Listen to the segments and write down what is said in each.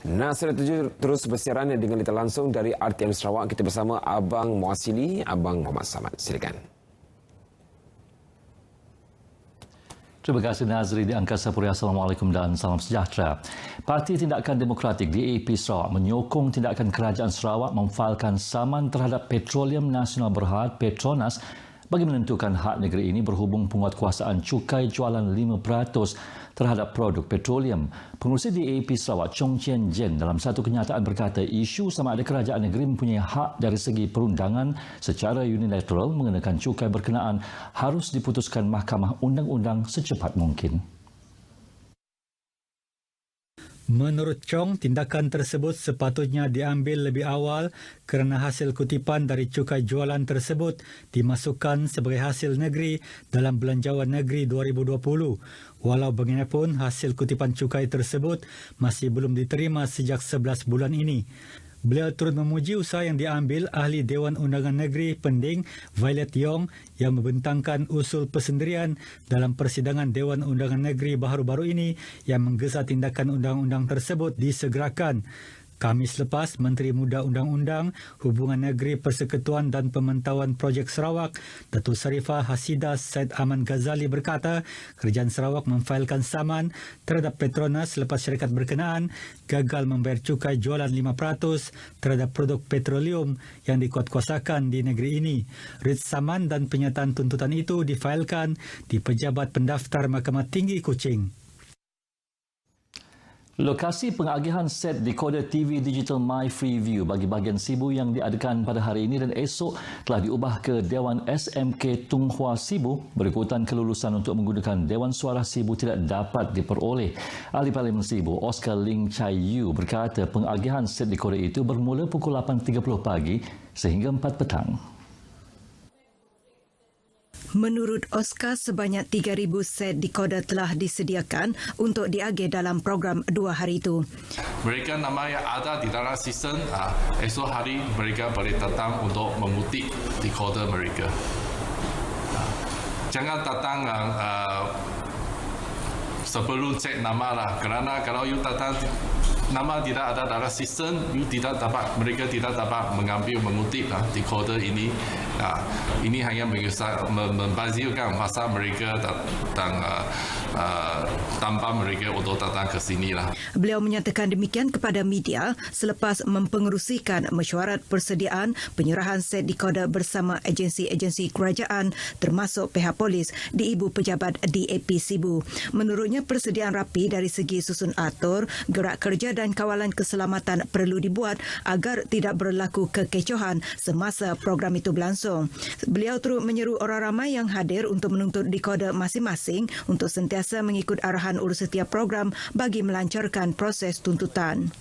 Nasir terus bersiaran dengan kita langsung dari RTM Sarawak. Kita bersama Abang Muasili, Abang Muhammad Samad. Silakan. Terima kasih Nazri di Angkasa Puri. Assalamualaikum dan salam sejahtera. Parti Tindakan Demokratik DAP Sarawak menyokong tindakan kerajaan Sarawak memfailkan saman terhadap Petroleum Nasional Berhad Petronas bagi menentukan hak negeri ini berhubung penguatkuasaan cukai jualan 5% terhadap produk petroleum. Pengurusi DAP Sarawak Chong Chien Jen dalam satu kenyataan berkata isu sama ada kerajaan negeri mempunyai hak dari segi perundangan secara unilateral mengenakan cukai berkenaan harus diputuskan Mahkamah Undang-Undang secepat mungkin. Menurut Chong, tindakan tersebut sepatutnya diambil lebih awal kerana hasil kutipan dari cukai jualan tersebut dimasukkan sebagai hasil negeri dalam Belanjawan Negeri 2020. Walau bagaimanapun, hasil kutipan cukai tersebut masih belum diterima sejak 11 bulan ini. Beliau turut memuji usaha yang diambil Ahli Dewan Undangan Negeri Pending Violet Yong yang membentangkan usul persendirian dalam persidangan Dewan Undangan Negeri baru-baru ini yang menggesa tindakan undang-undang tersebut disegerakan. Khamis lepas, Menteri Muda Undang-Undang, Hubungan Negeri Persekutuan dan Pemantauan Projek Sarawak, Datuk Sarifah Hasidah Said Aman Ghazali berkata, kerajaan Sarawak memfailkan saman terhadap Petronas selepas syarikat berkenaan gagal membayar cukai jualan 5% terhadap produk petroleum yang dikuatkuasakan di negeri ini. Rit saman dan penyataan tuntutan itu difailkan di Pejabat Pendaftar Mahkamah Tinggi Kuching. Lokasi pengagihan set dekoder TV digital My Freeview bagi bahagian Sibu yang diadakan pada hari ini dan esok telah diubah ke Dewan SMK Tung Hua Sibu berikutan kelulusan untuk menggunakan Dewan Suara Sibu tidak dapat diperoleh. Ahli Parlimen Sibu, Oscar Ling Chai Yu berkata pengagihan set dekoder itu bermula pukul 8.30 pagi sehingga 4 petang. Menurut Oscar, sebanyak 3,000 set dekoder telah disediakan untuk diagih dalam program 2 hari itu. Mereka nama yang ada di dalam sistem, esok hari mereka boleh datang untuk memutik dekoder mereka. Jangan datang sebelum cek nama lah, kerana kalau you datang nama tidak ada dalam sistem, mereka tidak dapat mengambil memutik dekoder ini. Ini hanya membazirkan masa mereka datang tanpa mereka untuk datang ke sini lah. Beliau menyatakan demikian kepada media selepas mempengerusikan mesyuarat persediaan penyerahan set dekoder bersama agensi-agensi kerajaan termasuk pihak polis di Ibu Pejabat DAP Sibu. Menurutnya persediaan rapi dari segi susun atur, gerak kerja dan kawalan keselamatan perlu dibuat agar tidak berlaku kekecohan semasa program itu berlangsung. Beliau turut menyeru orang ramai yang hadir untuk menuntut dekoder masing-masing untuk sentiasa mengikut arahan urus setiap program bagi melancarkan proses tuntutan.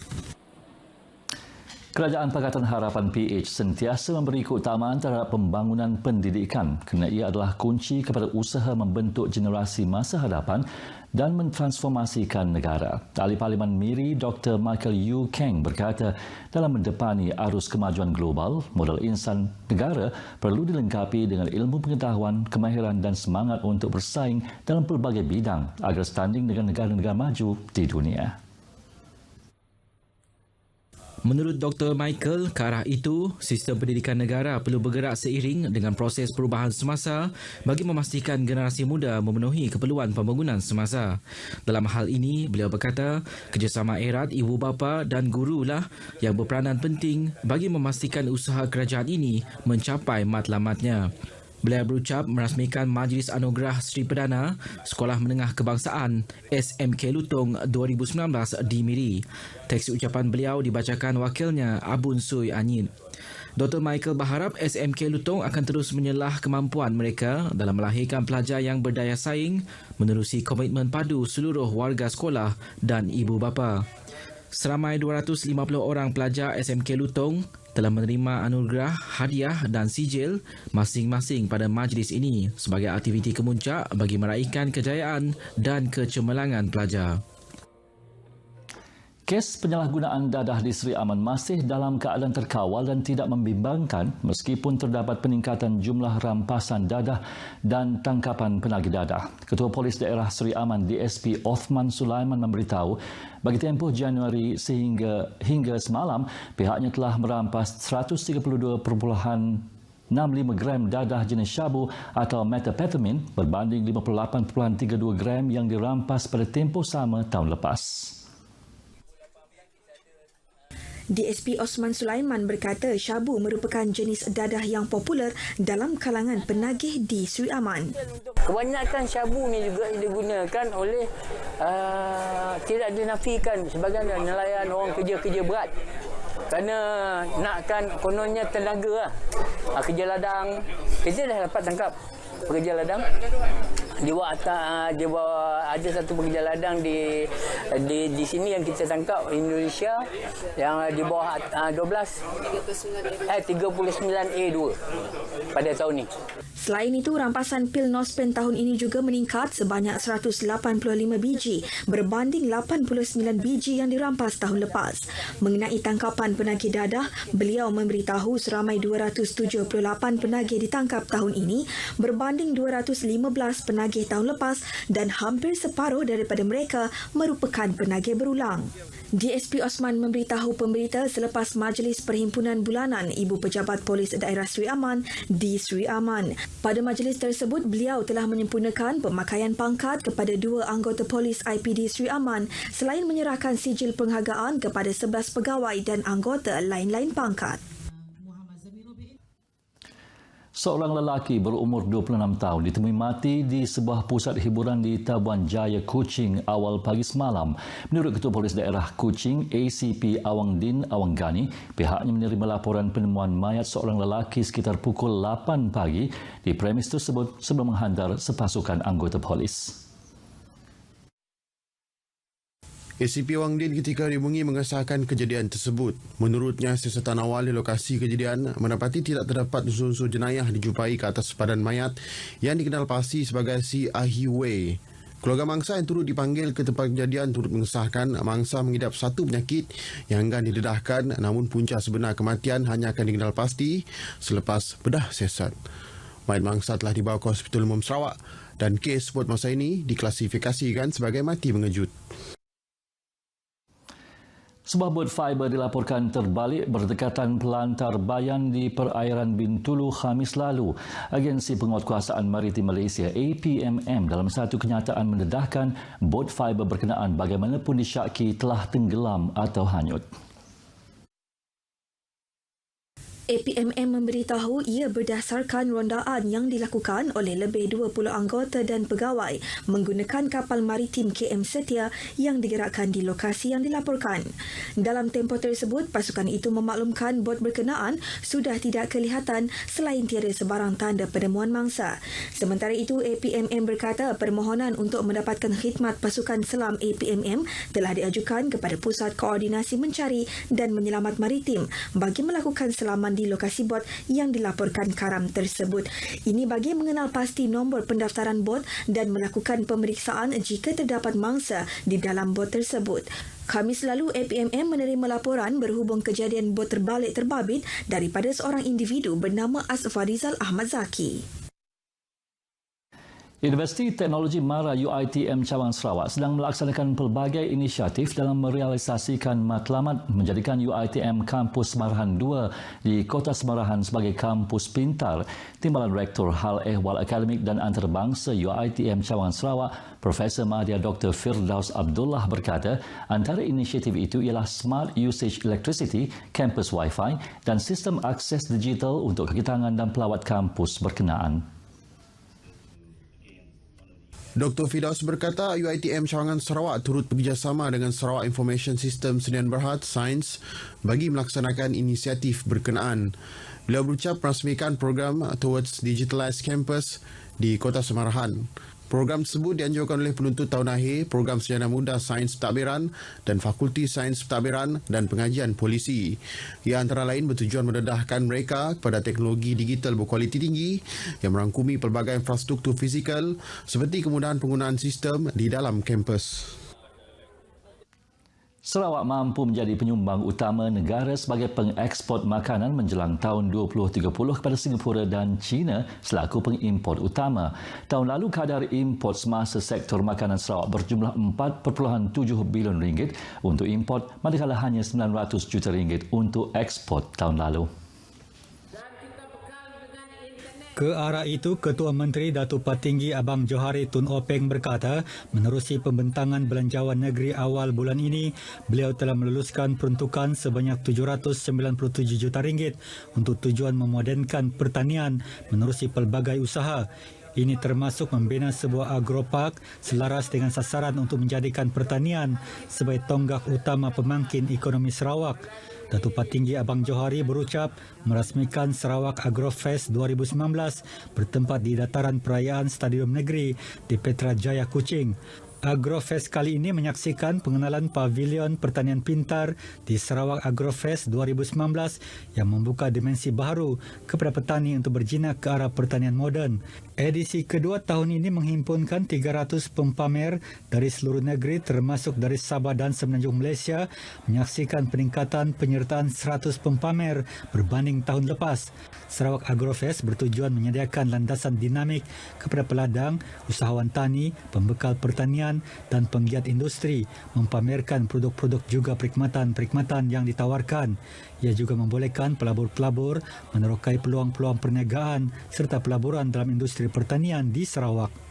Kerajaan Pakatan Harapan PH sentiasa memberi keutamaan terhadap pembangunan pendidikan kerana ia adalah kunci kepada usaha membentuk generasi masa hadapan dan mentransformasikan negara. Ahli Parlimen Miri Dr. Michael Yu Keng berkata dalam mendepani arus kemajuan global, modal insan negara perlu dilengkapi dengan ilmu pengetahuan, kemahiran dan semangat untuk bersaing dalam pelbagai bidang agar standing dengan negara-negara maju di dunia. Menurut Dr. Michael, ke arah itu, sistem pendidikan negara perlu bergerak seiring dengan proses perubahan semasa bagi memastikan generasi muda memenuhi keperluan pembangunan semasa. Dalam hal ini, beliau berkata, kerjasama erat ibu bapa dan gurulah yang berperanan penting bagi memastikan usaha kerajaan ini mencapai matlamatnya. Beliau berucap merasmikan Majlis Anugerah Sri Perdana Sekolah Menengah Kebangsaan SMK Lutong 2019 di Miri. Teks ucapan beliau dibacakan wakilnya Abun Sui Anyin. Dr. Michael berharap SMK Lutong akan terus menyelah kemampuan mereka dalam melahirkan pelajar yang berdaya saing menerusi komitmen padu seluruh warga sekolah dan ibu bapa. Seramai 250 orang pelajar SMK Lutong telah menerima anugerah, hadiah dan sijil masing-masing pada majlis ini sebagai aktiviti kemuncak bagi meraihkan kejayaan dan kecemerlangan pelajar. Kes penyalahgunaan dadah di Seri Aman masih dalam keadaan terkawal dan tidak membimbangkan meskipun terdapat peningkatan jumlah rampasan dadah dan tangkapan penagih dadah. Ketua Polis Daerah Seri Aman DSP Othman Sulaiman memberitahu bagi tempoh Januari hingga semalam pihaknya telah merampas 132.65 gram dadah jenis syabu atau methamphetamine berbanding 58.32 gram yang dirampas pada tempoh sama tahun lepas. DSP Osman Sulaiman berkata syabu merupakan jenis dadah yang popular dalam kalangan penagih di Seri Aman. Kebanyakan syabu ni juga digunakan oleh tidak dinafikan sebagai nelayan orang kerja-kerja berat. Kerana nakkan kononnya tenaga lah. Kerja ladang, kita dah dapat tangkap pekerja ladang. Dia bawa ada satu pekerja ladang di sini yang kita tangkap Indonesia yang di bawah 39A2 pada tahun ini. Selain itu, rampasan pil Nospen tahun ini juga meningkat sebanyak 185 biji berbanding 89 biji yang dirampas tahun lepas. Mengenai tangkapan penagih dadah, beliau memberitahu seramai 278 penagih ditangkap tahun ini berbanding 215 penagih tahun lepas dan hampir separuh daripada mereka merupakan penagih berulang. DSP Osman memberitahu pemberita selepas Majlis Perhimpunan Bulanan Ibu Pejabat Polis Daerah Seri Aman di Seri Aman. Pada majlis tersebut, beliau telah menyempurnakan pemakaian pangkat kepada 2 anggota polis IPD Seri Aman selain menyerahkan sijil penghargaan kepada 11 pegawai dan anggota lain-lain pangkat. Seorang lelaki berumur 26 tahun ditemui mati di sebuah pusat hiburan di Tabuan Jaya, Kuching awal pagi semalam. Menurut Ketua Polis Daerah Kuching, ACP Awangdin Awanggani, pihaknya menerima laporan penemuan mayat seorang lelaki sekitar pukul 8 pagi di premis tersebut sebelum menghantar sepasukan anggota polis. ACP Wangdin ketika dihubungi mengesahkan kejadian tersebut. Menurutnya, siasatan awal di lokasi kejadian mendapati tidak terdapat unsur-unsur jenayah dijumpai ke atas sepadan mayat yang dikenal pasti sebagai si Ahi Wei. Keluarga mangsa yang turut dipanggil ke tempat kejadian turut mengesahkan mangsa mengidap satu penyakit yang enggan didedahkan, namun punca sebenar kematian hanya akan dikenal pasti selepas bedah siasat. Mayat mangsa telah dibawa ke Hospital Umum Sarawak dan kes buat masa ini diklasifikasikan sebagai mati mengejut. Sebuah bot fiber dilaporkan terbalik berdekatan pelantar bayan di perairan Bintulu Khamis lalu. Agensi Penguatkuasaan Maritim Malaysia APMM dalam satu kenyataan mendedahkan bot fiber berkenaan bagaimanapun disyaki telah tenggelam atau hanyut. APMM memberitahu ia berdasarkan rondaan yang dilakukan oleh lebih 20 anggota dan pegawai menggunakan kapal maritim KM Setia yang digerakkan di lokasi yang dilaporkan. Dalam tempoh tersebut, pasukan itu memaklumkan bot berkenaan sudah tidak kelihatan selain tiada sebarang tanda penemuan mangsa. Sementara itu, APMM berkata permohonan untuk mendapatkan khidmat pasukan selam APMM telah diajukan kepada Pusat Koordinasi Mencari dan Menyelamat Maritim bagi melakukan selaman di lokasi bot yang dilaporkan karam tersebut. Ini bagi mengenal pasti nombor pendaftaran bot dan melakukan pemeriksaan jika terdapat mangsa di dalam bot tersebut. Khamis lalu, APMM menerima laporan berhubung kejadian bot terbalik terbabit daripada seorang individu bernama Asfarizal Ahmad Zaki. Universiti Teknologi Mara UiTM Cawangan Sarawak sedang melaksanakan pelbagai inisiatif dalam merealisasikan matlamat menjadikan UiTM Kampus Semarahan 2 di Kota Semarahan sebagai kampus pintar. Timbalan Rektor Hal Ehwal Akademik dan Antarabangsa UiTM Cawangan Sarawak, Profesor Madya Dr. Firdaus Abdullah berkata, antara inisiatif itu ialah Smart Usage Electricity, Campus Wi-Fi dan sistem akses digital untuk kakitangan dan pelawat kampus berkenaan. Dr. Firdaus berkata UiTM Cawangan Sarawak turut bekerjasama dengan Sarawak Information System Sdn Bhd Sains bagi melaksanakan inisiatif berkenaan. Beliau berucap merasmikan program Towards Digitalized Campus di Kota Semarahan. Program tersebut dianjurkan oleh penuntut tahun akhir Program Sarjana Muda Sains Pentadbiran dan Fakulti Sains Pentadbiran dan Pengajian Polisi. Ia antara lain bertujuan mendedahkan mereka kepada teknologi digital berkualiti tinggi yang merangkumi pelbagai infrastruktur fizikal seperti kemudahan penggunaan sistem di dalam kampus. Sarawak mampu menjadi penyumbang utama negara sebagai pengeksport makanan menjelang tahun 2030 kepada Singapura dan China selaku pengimport utama. Tahun lalu kadar import semasa sektor makanan Sarawak berjumlah 4.7 bilion ringgit untuk import manakala hanya 900 juta ringgit untuk ekspor tahun lalu. Ke arah itu, Ketua Menteri Datuk Patinggi Abang Johari Tun Openg berkata, menerusi pembentangan belanjawan negeri awal bulan ini, beliau telah meluluskan peruntukan sebanyak 797 juta ringgit untuk tujuan memodenkan pertanian menerusi pelbagai usaha. Ini termasuk membina sebuah agropark selaras dengan sasaran untuk menjadikan pertanian sebagai tonggak utama pemangkin ekonomi Sarawak. Datuk Patinggi Abang Johari berucap merasmikan Sarawak Agrofest 2019 bertempat di dataran perayaan Stadium Negeri di Petra Jaya Kuching. Agrofest kali ini menyaksikan pengenalan Pavilion Pertanian Pintar di Sarawak Agrofest 2019 yang membuka dimensi baru kepada petani untuk berjinak ke arah pertanian moden. Edisi kedua tahun ini menghimpunkan 300 pempamer dari seluruh negeri termasuk dari Sabah dan Semenanjung Malaysia menyaksikan peningkatan penyertaan 100 pempamer berbanding tahun lepas. Sarawak Agrofest bertujuan menyediakan landasan dinamik kepada peladang, usahawan tani, pembekal pertanian dan penggiat industri mempamerkan produk-produk juga perkhidmatan-perkhidmatan yang ditawarkan. Ia juga membolehkan pelabur-pelabur menerokai peluang-peluang perniagaan serta pelaburan dalam industri pertanian di Sarawak.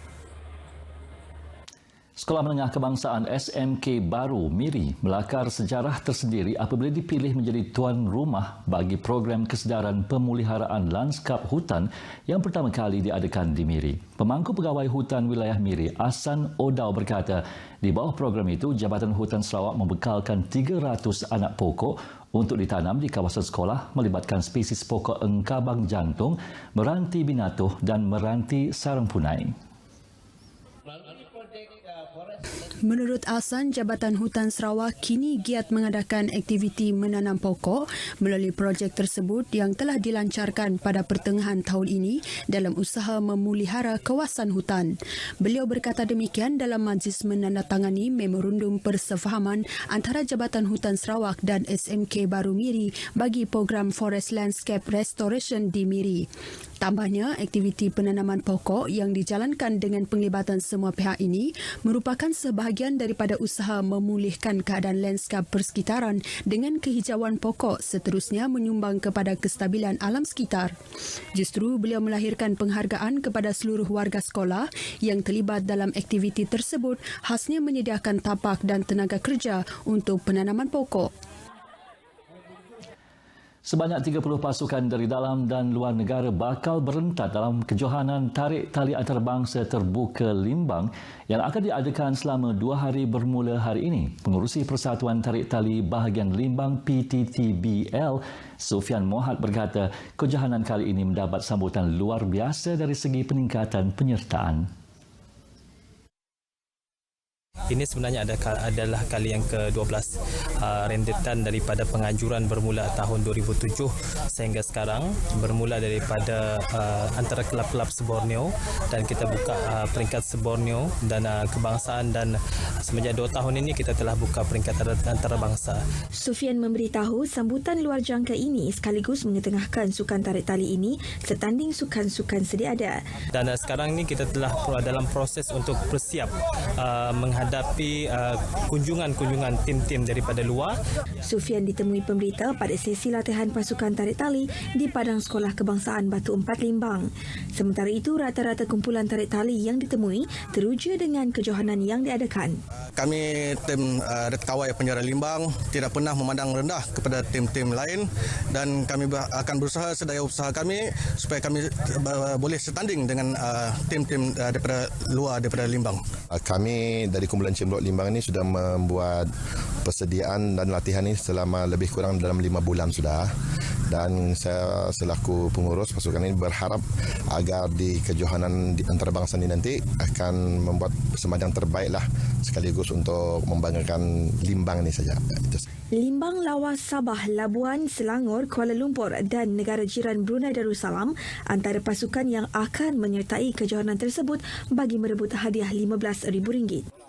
Sekolah Menengah Kebangsaan SMK Baru Miri melakar sejarah tersendiri apabila dipilih menjadi tuan rumah bagi program kesedaran pemeliharaan lanskap hutan yang pertama kali diadakan di Miri. Pemangku Pegawai Hutan Wilayah Miri, Ahsan Odau berkata, di bawah program itu, Jabatan Hutan Sarawak membekalkan 300 anak pokok untuk ditanam di kawasan sekolah melibatkan spesies pokok engkabang jantung, meranti binatuh dan meranti sarang punai. Menurut Ahsan, Jabatan Hutan Sarawak kini giat mengadakan aktiviti menanam pokok melalui projek tersebut yang telah dilancarkan pada pertengahan tahun ini dalam usaha memulihara kawasan hutan. Beliau berkata demikian dalam majlis menandatangani memorandum persefahaman antara Jabatan Hutan Sarawak dan SMK Baru Miri bagi program Forest Landscape Restoration di Miri. Tambahnya, aktiviti penanaman pokok yang dijalankan dengan penglibatan semua pihak ini merupakan sebahagian daripada usaha memulihkan keadaan lanskap persekitaran dengan kehijauan pokok seterusnya menyumbang kepada kestabilan alam sekitar. Justru beliau melahirkan penghargaan kepada seluruh warga sekolah yang terlibat dalam aktiviti tersebut khasnya menyediakan tapak dan tenaga kerja untuk penanaman pokok. Sebanyak 30 pasukan dari dalam dan luar negara bakal berentat dalam kejohanan tarik tali antarabangsa terbuka Limbang yang akan diadakan selama 2 hari bermula hari ini. Pengurusi Persatuan Tarik Tali Bahagian Limbang PTTBL, Sufian Mohad berkata, kejohanan kali ini mendapat sambutan luar biasa dari segi peningkatan penyertaan. Ini sebenarnya adalah kali yang ke-12 rentetan daripada penganjuran bermula tahun 2007 sehingga sekarang, bermula daripada antara kelab-kelab se-Borneo dan kita buka peringkat se-Borneo dan kebangsaan, dan semenjak 2 tahun ini kita telah buka peringkat antarabangsa. Sufian memberitahu sambutan luar jangka ini sekaligus mengetengahkan sukan tarik tali ini setanding sukan-sukan sedia ada. Dan sekarang ini kita telah dalam proses untuk bersiap menghadapi kunjungan-kunjungan tim-tim daripada luar. Sufian ditemui pemberita pada sesi latihan pasukan tarik tali di Padang Sekolah Kebangsaan Batu Empat Limbang. Sementara itu, rata-rata kumpulan tarik tali yang ditemui teruja dengan kejohanan yang diadakan. Kami tim Kawai Penjara Limbang tidak pernah memandang rendah kepada tim-tim lain dan kami akan berusaha sedaya usaha kami supaya kami boleh setanding dengan tim-tim daripada luar daripada Limbang. Kami dari kumpulan Cemrok Limbang ini sudah membuat persediaan dan latihan ini selama lebih kurang dalam 5 bulan sudah, dan saya selaku pengurus pasukan ini berharap agar di kejohanan antarabangsa ini nanti akan membuat persembahan yang terbaik lah sekaligus untuk membanggakan Limbang ini saja. Limbang, Lawas, Sabah, Labuan, Selangor, Kuala Lumpur dan negara jiran Brunei Darussalam antara pasukan yang akan menyertai kejohanan tersebut bagi merebut hadiah RM15,000.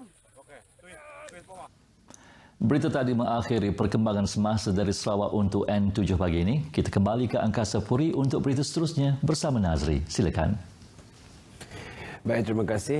Berita tadi mengakhiri perkembangan semasa dari Sarawak untuk N7 pagi ini. Kita kembali ke Angkasa Puri untuk berita seterusnya bersama Nazri. Silakan. Baik, terima kasih.